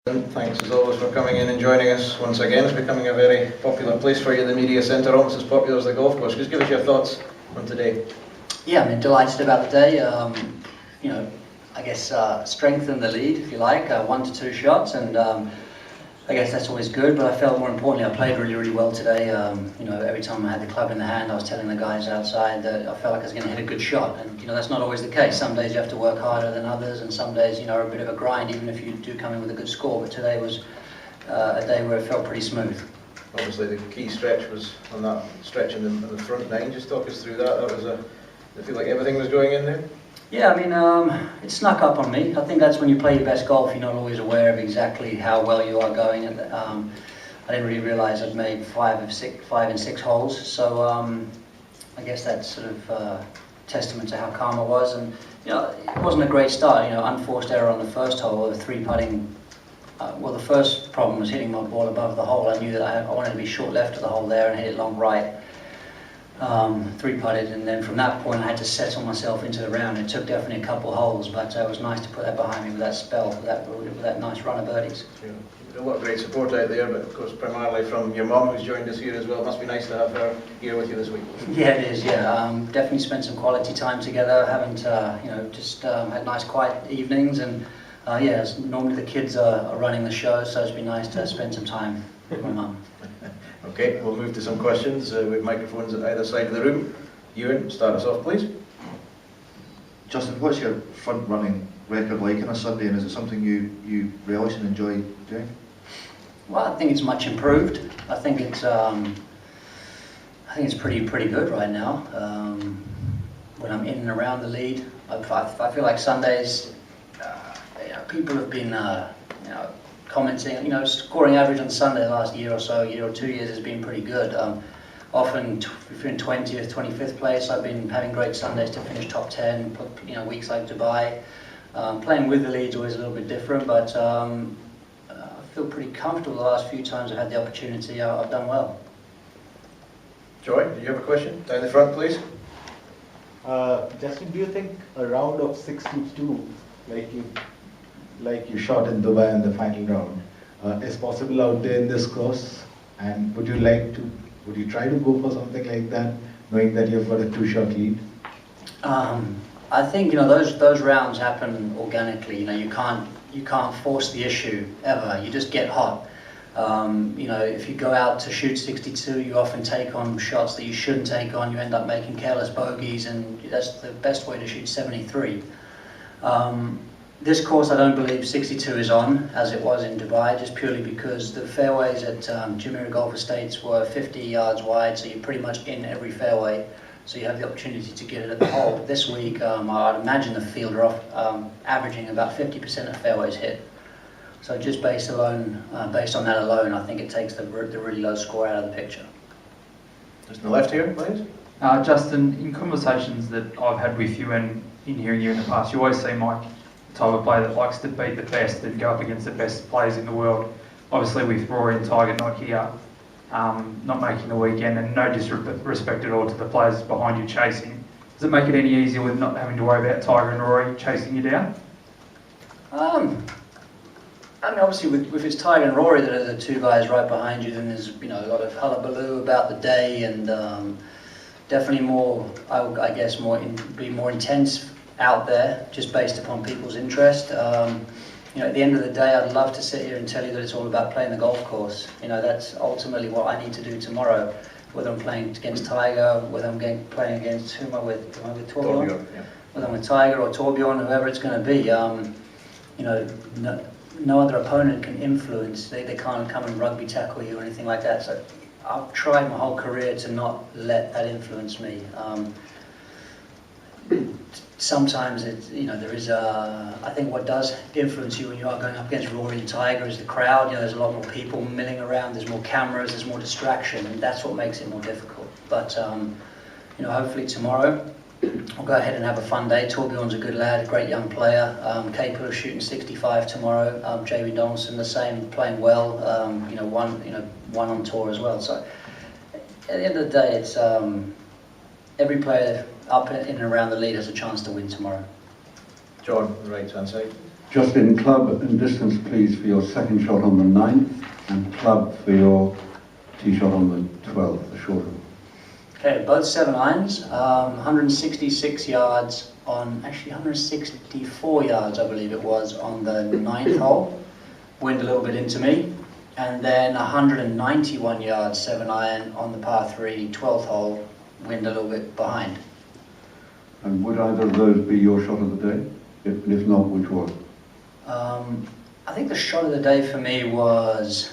Thanks as always for coming in and joining us once again. It's becoming a very popular place for you, the media centre, almost as popular as the golf course. Just give us your thoughts on today. Yeah, I mean, delighted about the day. I guess strengthen the lead, if you like, 1 to 2 shots, and I guess that's always good. But I felt more importantly, I played really well today. Every time I had the club in the hand, I was telling the guys outside that I felt like I was going to hit a good shot, and that's not always the case. Some days you have to work harder than others, and some days are a bit of a grind, even if you do come in with a good score. But today was a day where it felt pretty smooth. Obviously, the key stretch was on that stretch in the front nine. Just talk us through that. That was I feel like everything was going in there. Yeah, I mean, it snuck up on me. I think that's when you play your best golf, you're not always aware of exactly how well you are going. And I didn't really realise I'd made 5 and 6 holes. So I guess that's sort of testament to how calm I was. And it wasn't a great start. Unforced error on the first hole, the 3-putting. Well, the first problem was hitting my ball above the hole. I knew that I wanted to be short left of the hole there and hit it long right. 3-putted, and then from that point I had to settle myself into the round. It took definitely a couple holes, but it was nice to put that behind me with that spell, with that nice run of birdies. Yeah. A lot of great support out there, but of course primarily from your mum, who's joined us here as well. It must be nice to have her here with you this week. Yeah, it is. Yeah, definitely spent some quality time together. Haven't just had nice quiet evenings, and normally the kids are running the show, so it's been nice to spend some time with my mum. Okay, we'll move to some questions with microphones at either side of the room. Ewan, start us off, please. Justin, what's your front-running record like on a Sunday, and is it something you relish and enjoy doing? Well, I think it's much improved. I think it's pretty good right now. When I'm in and around the lead, I feel like Sundays, people have been commenting, scoring average on Sunday the last year or 2 years has been pretty good. Often between 20th, 25th place. I've been having great Sundays to finish top 10, weeks like Dubai. Playing with the lead's always a little bit different, but I feel pretty comfortable the last few times I've had the opportunity. I've done well. Joy, do you have a question? Down the front, please. Justin, do you think a round of 62, like you shot in Dubai in the final round, is possible out there in this course? And would you try to go for something like that, knowing that you've got a 2-shot lead? I think those rounds happen organically. You can't force the issue ever. You just get hot. If you go out to shoot 62, you often take on shots that you shouldn't take on. You end up making careless bogeys, and that's the best way to shoot 73. This course, I don't believe 62 is on, as it was in Dubai, just purely because the fairways at Jumeirah Golf Estates were 50 yards wide, so you're pretty much in every fairway, so you have the opportunity to get it at the hole. But this week, I'd imagine the field are averaging about 50% of fairways hit. So just based on that alone, I think it takes the really low score out of the picture. Just on the left here, please. Justin, in conversations that I've had with you and in hearing you in the past, you always seem like the type of player that likes to beat the best and go up against the best players in the world. Obviously with Rory and Tiger not here, not making the weekend, and no disrespect at all to the players behind you chasing, does it make it any easier with not having to worry about Tiger and Rory chasing you down? I mean, obviously with it's Tiger and Rory that are the 2 guys right behind you, then there's a lot of hullabaloo about the day, and definitely more, I guess, be more intense out there, just based upon people's interest. At the end of the day, I'd love to sit here and tell you that it's all about playing the golf course. That's ultimately what I need to do tomorrow. Whether I'm playing against Tiger, whether I'm playing against, who am I with? Am I with Torbjorn? Yeah. Whether I'm with Tiger or Torbjorn, whoever it's going to be. No other opponent can influence. They can't come and rugby tackle you or anything like that. So I've tried my whole career to not let that influence me. Sometimes there is I think what does influence you when you are going up against Rory and Tiger is the crowd. There's a lot more people milling around, there's more cameras, there's more distraction, and that's what makes it more difficult. But hopefully tomorrow I'll go ahead and have a fun day. Torbjorn's a good lad, a great young player, capable of shooting 65 tomorrow. JB Donaldson the same, playing well. One on tour as well. So at the end of the day, it's every player up in and around the lead has a chance to win tomorrow. John, on the right hand side. Justin, club and distance please for your second shot on the 9th, and club for your tee shot on the 12th, the shorter. Okay, both 7 irons, 166 yards on, actually 164 yards I believe it was on the 9th hole, wind a little bit into me, and then 191 yards 7 iron on the par 3 12th hole, wind a little bit behind. And would either of those be your shot of the day? If not, which was? I think the shot of the day for me was,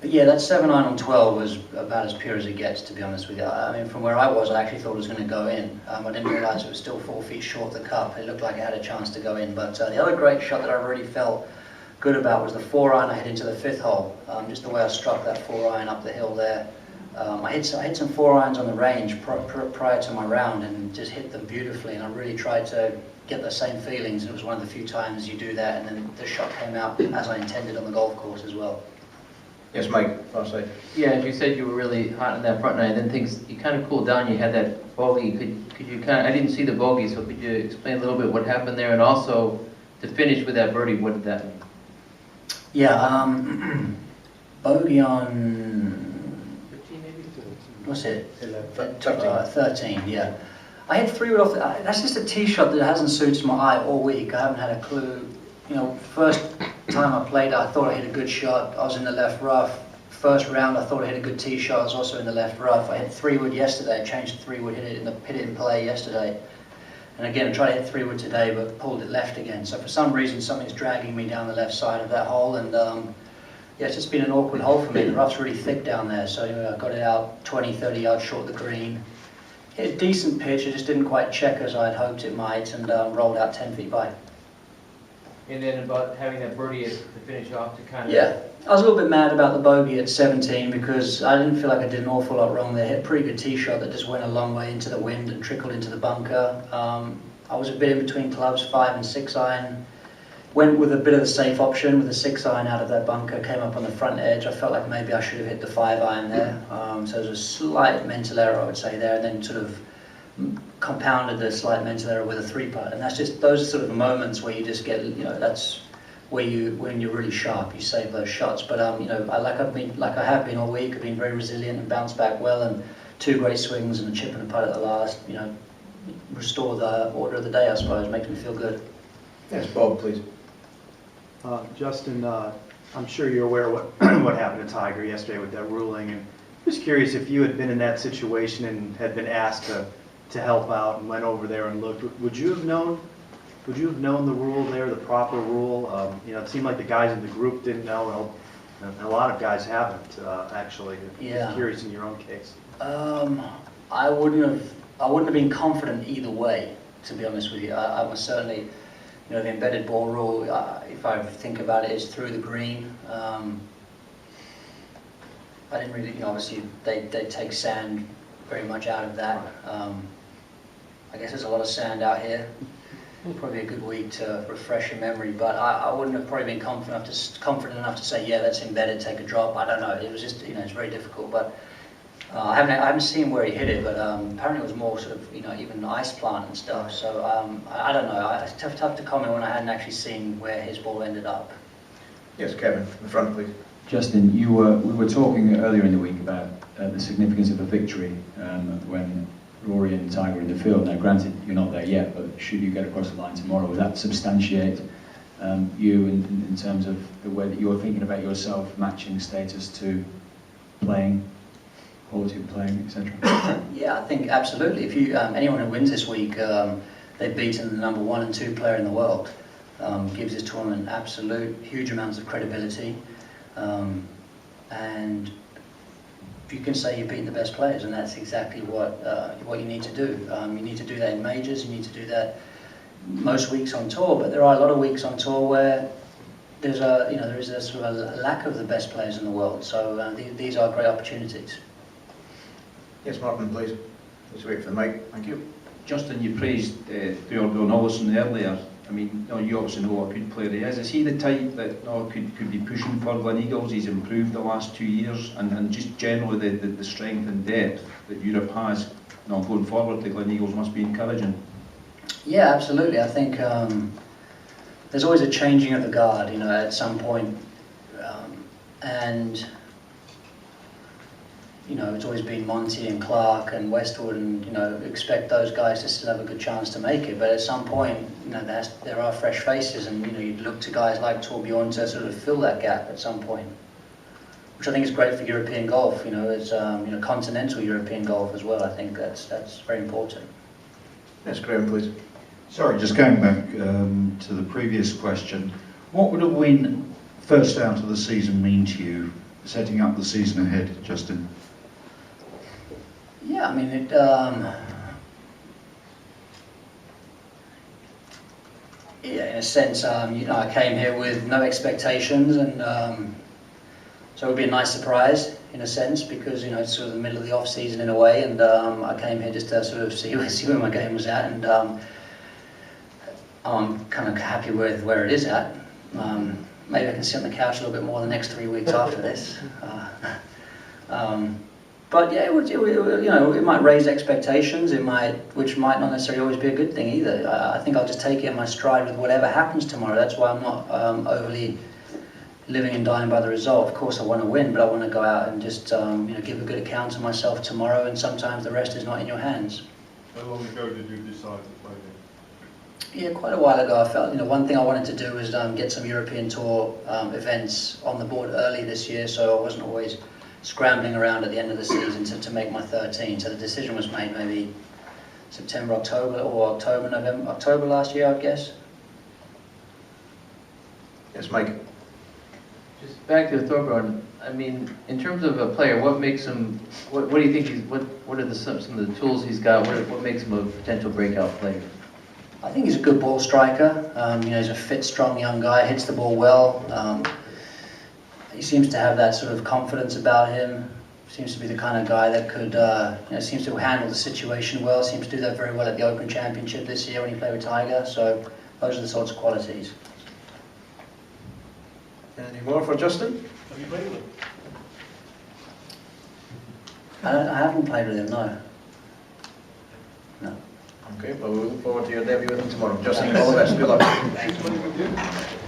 yeah, that 7 iron on 12 was about as pure as it gets, to be honest with you. I mean, from where I was, I actually thought it was going to go in. I didn't realise it was still 4 feet short of the cup. It looked like it had a chance to go in. But the other great shot that I really felt good about was the 4 iron I hit into the 5th hole. Just the way I struck that 4 iron up the hill there. I hit some 4 irons on the range prior to my round and just hit them beautifully, and I really tried to get the same feelings, and it was one of the few times you do that, and then the shot came out as I intended on the golf course as well. Yes, Mike, far side. Yeah, as you said, you were really hot in that front nine, then things, you kind of cooled down, you had that bogey, could you kind of, I didn't see the bogey, so could you explain a little bit what happened there, and also to finish with that birdie, what did that mean? Yeah, bogey on, what's it? 13, yeah. I hit 3 wood off, that's just a tee shot that hasn't suited my eye all week. I haven't had a clue. You know, first time I played, I thought I hit a good shot. I was in the left rough. First round, I thought I hit a good tee shot. I was also in the left rough. I hit 3 wood yesterday. I changed to 3 wood, hit it in play yesterday. And again, I tried to hit 3 wood today, but pulled it left again. So for some reason, something's dragging me down the left side of that hole. And yeah, it's just been an awkward hole for me. The rough's really thick down there. So anyway, I got it out 20, 30 yards short of the green. Hit a decent pitch. It just didn't quite check as I'd hoped it might, and rolled out 10 feet by. And then about having that birdie to finish off to kind of... Yeah, I was a little bit mad about the bogey at 17 because I didn't feel like I did an awful lot wrong there. Hit a pretty good tee shot that just went a long way into the wind and trickled into the bunker. I was a bit in between clubs, 5 and 6 iron. Went with a bit of the safe option with a 6 iron out of that bunker, came up on the front edge. I felt like maybe I should have hit the 5 iron there. So there was a slight mental error, I would say, there, and then sort of compounded the slight mental error with a 3-putt. And that's just those sort of moments where you just get, you know, that's where when you're really sharp, you save those shots. But you know, like I have been all week, I've been very resilient and bounced back well, and 2 great swings and a chip and a putt at the last. You know, restore the order of the day, I suppose. Makes me feel good. Yes, Bob, please. Justin, I'm sure you're aware what what happened to Tiger yesterday with that ruling, and just curious if you had been in that situation and had been asked to help out and went over there and looked, would you have known the rule there, the proper rule? You know, it seemed like the guys in the group didn't know, and a lot of guys haven't actually. Yeah. Just curious in your own case. I wouldn't have been confident either way, to be honest with you. I was certainly, you know, the embedded ball rule, if I think about it, is through the green. I didn't really, you know, obviously they take sand very much out of that. I guess there's a lot of sand out here. Probably a good week to refresh your memory, but I wouldn't have probably been confident enough to say, yeah, that's embedded, take a drop. I don't know. It was just, you know, it's very difficult. But I haven't seen where he hit it, but apparently it was more sort of, you know, even ice plant and stuff. So I don't know. It's tough to comment when I hadn't actually seen where his ball ended up. Yes, Kevin, in the front, please. Justin, we were talking earlier in the week about the significance of a victory when Rory and Tiger are in the field. Now, granted, you're not there yet, but should you get across the line tomorrow, will that substantiate you in terms of the way that you're thinking about yourself, matching status to playing, quality of playing, etc.? Yeah, I think absolutely. If you anyone who wins this week, they've beaten the number 1 and 2 player in the world. Gives this tournament absolute huge amounts of credibility, and you can say you've beaten the best players, and that's exactly what you need to do. You need to do that in majors. You need to do that most weeks on tour. But there are a lot of weeks on tour where there is a sort of a lack of the best players in the world. So these are great opportunities. Yes, Martin, please. Let's wait for the mic. Thank you. Justin, you praised Theodore Ollison earlier. I mean, you obviously know what a good player he is. Is he the type that could be pushing for Glen Eagles? He's improved the last 2 years, and just generally the strength and depth that Europe has going forward to Glen Eagles must be encouraging. Yeah, absolutely. I think there's always a changing of the guard, you know, at some point. And, you know, it's always been Monty and Clark and Westwood, and, you know, expect those guys to still have a good chance to make it. But at some point, you know, there are fresh faces, and, you know, you'd look to guys like Torbjorn to sort of fill that gap at some point, which I think is great for European golf, you know, as, you know, continental European golf as well. I think that's very important. Yes, Graham, please. Sorry, just going back to the previous question. What would a win first out of the season mean to you, setting up the season ahead, Justin? Yeah, I mean, yeah, in a sense, you know, I came here with no expectations, and so it would be a nice surprise in a sense, because, you know, it's sort of the middle of the off season in a way, and I came here just to sort of see where my game was at, and I'm kind of happy with where it is at. Maybe I can sit on the couch a little bit more the next 3 weeks after this. But yeah, you know, it might raise expectations. Which might not necessarily always be a good thing either. I think I'll just take it in my stride with whatever happens tomorrow. That's why I'm not overly living and dying by the result. Of course, I want to win, but I want to go out and just you know, give a good account of myself tomorrow. And sometimes the rest is not in your hands. How long ago did you decide to play then? Yeah, quite a while ago I felt, you know, one thing I wanted to do was get some European Tour events on the board early this year, so I wasn't always scrambling around at the end of the season to make my 13. So the decision was made maybe September, October, or October last year, I'd guess. Yes, Mike. Just back to Thorbjorn, I mean, in terms of a player, what makes him, what do you think what are some of the tools he's got, what makes him a potential breakout player? I think he's a good ball striker. You know, he's a fit, strong young guy, hits the ball well. He seems to have that sort of confidence about him. Seems to be the kind of guy that could, you know, seems to handle the situation well. Seems to do that very well at the Open Championship this year when he played with Tiger. So those are the sorts of qualities. Any more for Justin? Have you played with him? I haven't played with him, no. No. Okay, well, we look forward to your debut with him tomorrow. Justin, all the best. Good luck. Thanks.